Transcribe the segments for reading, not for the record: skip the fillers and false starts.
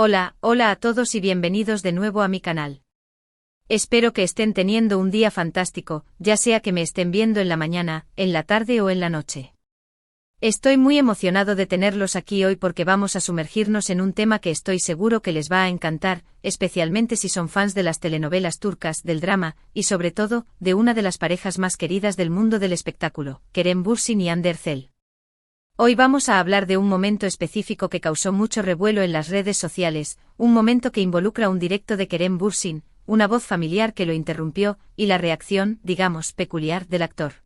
Hola a todos y bienvenidos de nuevo a mi canal. Espero que estén teniendo un día fantástico, ya sea que me estén viendo en la mañana, en la tarde o en la noche. Estoy muy emocionado de tenerlos aquí hoy porque vamos a sumergirnos en un tema que estoy seguro que les va a encantar, especialmente si son fans de las telenovelas turcas, del drama, y sobre todo, de una de las parejas más queridas del mundo del espectáculo, Kerem Bürsin y Hande Erçel. Hoy vamos a hablar de un momento específico que causó mucho revuelo en las redes sociales, un momento que involucra un directo de Kerem Bürsin, una voz familiar que lo interrumpió, y la reacción, digamos, peculiar del actor.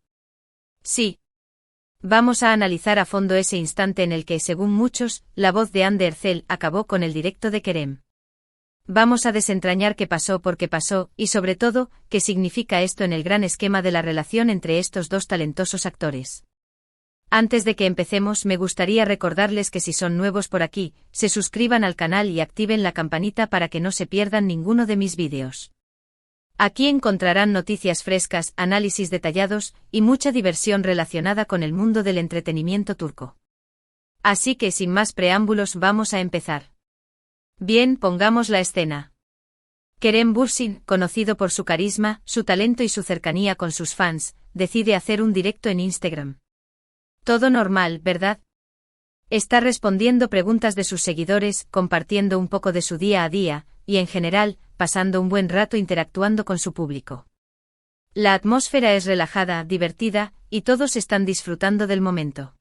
Sí. Vamos a analizar a fondo ese instante en el que, según muchos, la voz de Hande Erçel acabó con el directo de Kerem. Vamos a desentrañar qué pasó, por qué pasó, y sobre todo, qué significa esto en el gran esquema de la relación entre estos dos talentosos actores. Antes de que empecemos, me gustaría recordarles que si son nuevos por aquí, se suscriban al canal y activen la campanita para que no se pierdan ninguno de mis vídeos. Aquí encontrarán noticias frescas, análisis detallados, y mucha diversión relacionada con el mundo del entretenimiento turco. Así que sin más preámbulos vamos a empezar. Bien, pongamos la escena. Kerem Bürsin, conocido por su carisma, su talento y su cercanía con sus fans, decide hacer un directo en Instagram. Todo normal, ¿verdad? Está respondiendo preguntas de sus seguidores, compartiendo un poco de su día a día, y en general, pasando un buen rato interactuando con su público. La atmósfera es relajada, divertida, y todos están disfrutando del momento.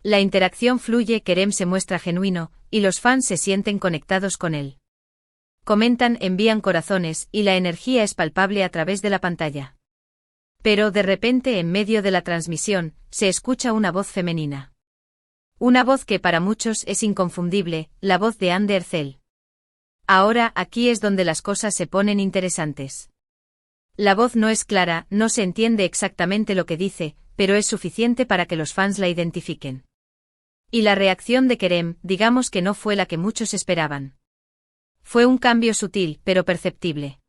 La interacción fluye, Kerem se muestra genuino, y los fans se sienten conectados con él. Comentan, envían corazones, y la energía es palpable a través de la pantalla. Pero de repente, en medio de la transmisión, se escucha una voz femenina. Una voz que para muchos es inconfundible, la voz de Hande Erçel. Ahora, aquí es donde las cosas se ponen interesantes. La voz no es clara, no se entiende exactamente lo que dice, pero es suficiente para que los fans la identifiquen. Y la reacción de Kerem, digamos que no fue la que muchos esperaban. Fue un cambio sutil, pero perceptible.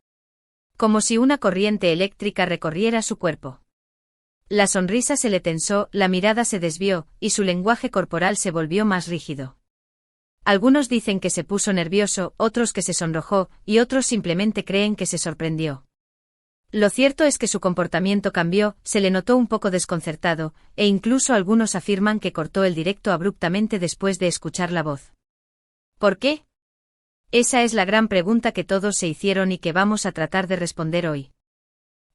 Como si una corriente eléctrica recorriera su cuerpo. La sonrisa se le tensó, la mirada se desvió, y su lenguaje corporal se volvió más rígido. Algunos dicen que se puso nervioso, otros que se sonrojó, y otros simplemente creen que se sorprendió. Lo cierto es que su comportamiento cambió, se le notó un poco desconcertado, e incluso algunos afirman que cortó el directo abruptamente después de escuchar la voz. ¿Por qué? Esa es la gran pregunta que todos se hicieron y que vamos a tratar de responder hoy.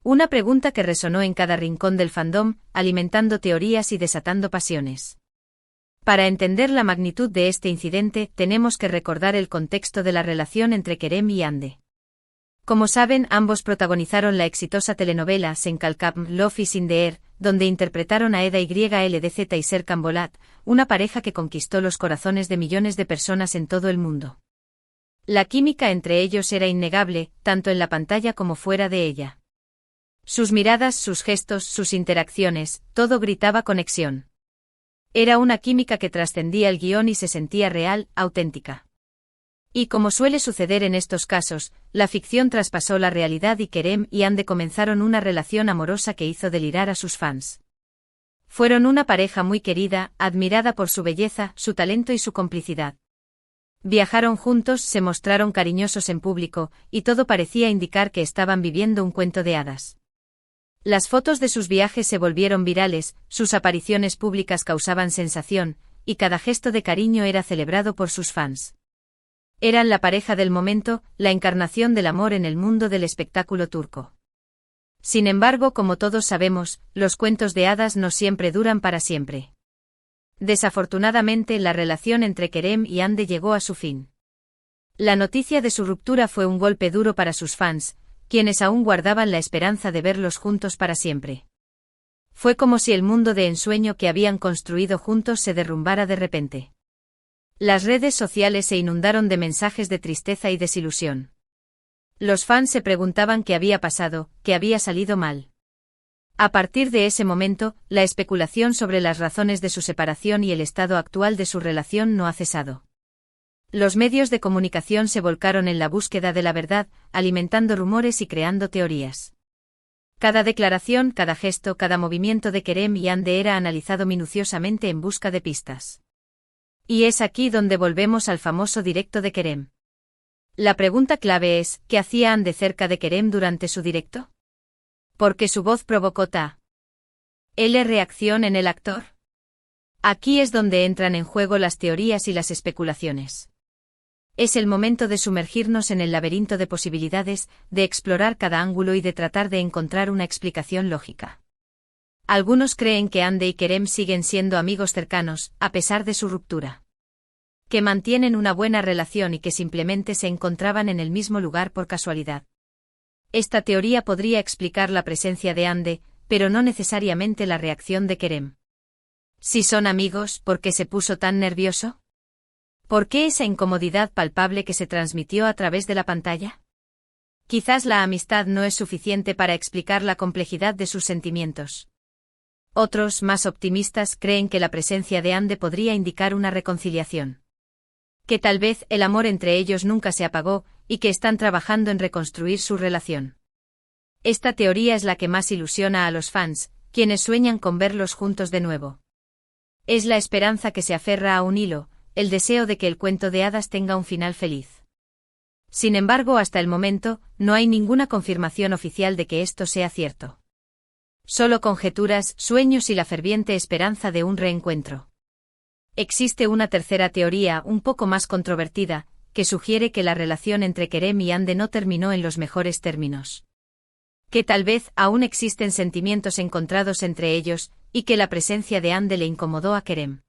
Una pregunta que resonó en cada rincón del fandom, alimentando teorías y desatando pasiones. Para entender la magnitud de este incidente, tenemos que recordar el contexto de la relación entre Kerem y Hande. Como saben, ambos protagonizaron la exitosa telenovela Sen Kalkam Love is in the Air, donde interpretaron a Eda YLDZ y Serkan Bolat, una pareja que conquistó los corazones de millones de personas en todo el mundo. La química entre ellos era innegable, tanto en la pantalla como fuera de ella. Sus miradas, sus gestos, sus interacciones, todo gritaba conexión. Era una química que trascendía el guión y se sentía real, auténtica. Y como suele suceder en estos casos, la ficción traspasó la realidad y Kerem y Hande comenzaron una relación amorosa que hizo delirar a sus fans. Fueron una pareja muy querida, admirada por su belleza, su talento y su complicidad. Viajaron juntos, se mostraron cariñosos en público, y todo parecía indicar que estaban viviendo un cuento de hadas. Las fotos de sus viajes se volvieron virales, sus apariciones públicas causaban sensación, y cada gesto de cariño era celebrado por sus fans. Eran la pareja del momento, la encarnación del amor en el mundo del espectáculo turco. Sin embargo, como todos sabemos, los cuentos de hadas no siempre duran para siempre. Desafortunadamente, la relación entre Kerem y Hande llegó a su fin. La noticia de su ruptura fue un golpe duro para sus fans, quienes aún guardaban la esperanza de verlos juntos para siempre. Fue como si el mundo de ensueño que habían construido juntos se derrumbara de repente. Las redes sociales se inundaron de mensajes de tristeza y desilusión. Los fans se preguntaban qué había pasado, qué había salido mal. A partir de ese momento, la especulación sobre las razones de su separación y el estado actual de su relación no ha cesado. Los medios de comunicación se volcaron en la búsqueda de la verdad, alimentando rumores y creando teorías. Cada declaración, cada gesto, cada movimiento de Kerem y Hande era analizado minuciosamente en busca de pistas. Y es aquí donde volvemos al famoso directo de Kerem. La pregunta clave es, ¿qué hacía Ande cerca de Kerem durante su directo? Porque su voz provocó ¿L reacción en el actor? Aquí es donde entran en juego las teorías y las especulaciones. Es el momento de sumergirnos en el laberinto de posibilidades, de explorar cada ángulo y de tratar de encontrar una explicación lógica. Algunos creen que Ande y Kerem siguen siendo amigos cercanos, a pesar de su ruptura. Que mantienen una buena relación y que simplemente se encontraban en el mismo lugar por casualidad. Esta teoría podría explicar la presencia de Ande, pero no necesariamente la reacción de Kerem. Si son amigos, ¿por qué se puso tan nervioso? ¿Por qué esa incomodidad palpable que se transmitió a través de la pantalla? Quizás la amistad no es suficiente para explicar la complejidad de sus sentimientos. Otros, más optimistas, creen que la presencia de Ande podría indicar una reconciliación. Que tal vez el amor entre ellos nunca se apagó, y que están trabajando en reconstruir su relación. Esta teoría es la que más ilusiona a los fans, quienes sueñan con verlos juntos de nuevo. Es la esperanza que se aferra a un hilo, el deseo de que el cuento de hadas tenga un final feliz. Sin embargo, hasta el momento, no hay ninguna confirmación oficial de que esto sea cierto. Solo conjeturas, sueños y la ferviente esperanza de un reencuentro. Existe una tercera teoría, un poco más controvertida, que sugiere que la relación entre Kerem y Ande no terminó en los mejores términos. Que tal vez aún existen sentimientos encontrados entre ellos, y que la presencia de Ande le incomodó a Kerem.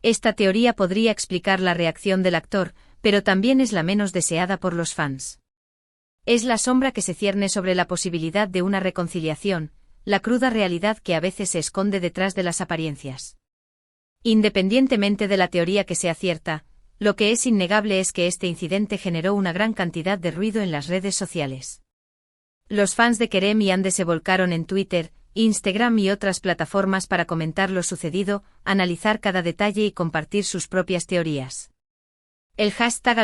Esta teoría podría explicar la reacción del actor, pero también es la menos deseada por los fans. Es la sombra que se cierne sobre la posibilidad de una reconciliación, la cruda realidad que a veces se esconde detrás de las apariencias. Independientemente de la teoría que sea cierta, lo que es innegable es que este incidente generó una gran cantidad de ruido en las redes sociales. Los fans de Kerem y Ande se volcaron en Twitter, Instagram y otras plataformas para comentar lo sucedido, analizar cada detalle y compartir sus propias teorías. El hashtag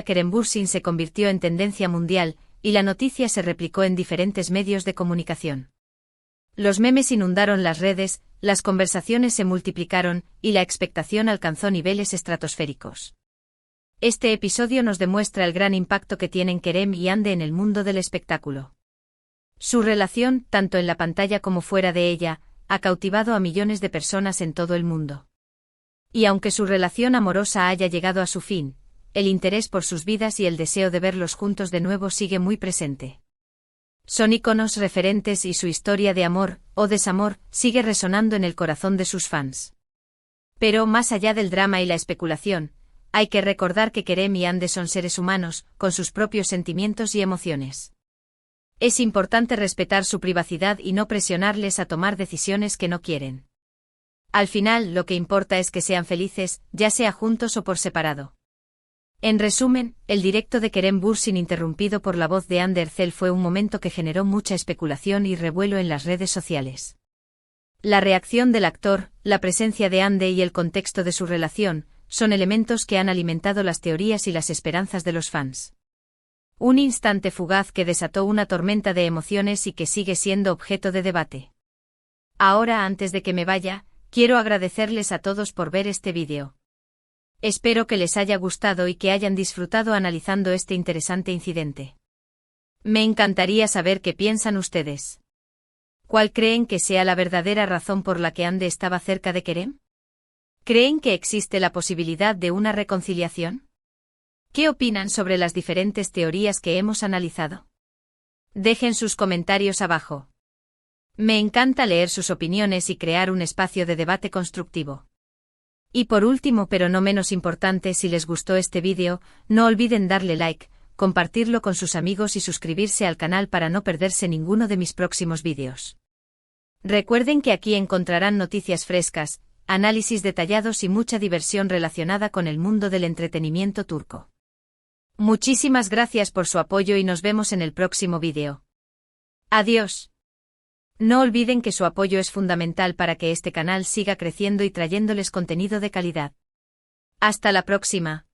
#KeremBürsin se convirtió en tendencia mundial, y la noticia se replicó en diferentes medios de comunicación. Los memes inundaron las redes, las conversaciones se multiplicaron, y la expectación alcanzó niveles estratosféricos. Este episodio nos demuestra el gran impacto que tienen Kerem y Ande en el mundo del espectáculo. Su relación, tanto en la pantalla como fuera de ella, ha cautivado a millones de personas en todo el mundo. Y aunque su relación amorosa haya llegado a su fin, el interés por sus vidas y el deseo de verlos juntos de nuevo sigue muy presente. Son íconos referentes y su historia de amor, o desamor, sigue resonando en el corazón de sus fans. Pero más allá del drama y la especulación, hay que recordar que Kerem y Ande son seres humanos, con sus propios sentimientos y emociones. Es importante respetar su privacidad y no presionarles a tomar decisiones que no quieren. Al final, lo que importa es que sean felices, ya sea juntos o por separado. En resumen, el directo de KeremBürsin interrumpido por la voz de Ande Erçel fue un momento que generó mucha especulación y revuelo en las redes sociales. La reacción del actor, la presencia de Ande y el contexto de su relación, son elementos que han alimentado las teorías y las esperanzas de los fans. Un instante fugaz que desató una tormenta de emociones y que sigue siendo objeto de debate. Ahora, antes de que me vaya, quiero agradecerles a todos por ver este vídeo. Espero que les haya gustado y que hayan disfrutado analizando este interesante incidente. Me encantaría saber qué piensan ustedes. ¿Cuál creen que sea la verdadera razón por la que Ande estaba cerca de Kerem? ¿Creen que existe la posibilidad de una reconciliación? ¿Qué opinan sobre las diferentes teorías que hemos analizado? Dejen sus comentarios abajo. Me encanta leer sus opiniones y crear un espacio de debate constructivo. Y por último, pero no menos importante, si les gustó este vídeo, no olviden darle like, compartirlo con sus amigos y suscribirse al canal para no perderse ninguno de mis próximos vídeos. Recuerden que aquí encontrarán noticias frescas, análisis detallados y mucha diversión relacionada con el mundo del entretenimiento turco. Muchísimas gracias por su apoyo y nos vemos en el próximo vídeo. Adiós. No olviden que su apoyo es fundamental para que este canal siga creciendo y trayéndoles contenido de calidad. Hasta la próxima.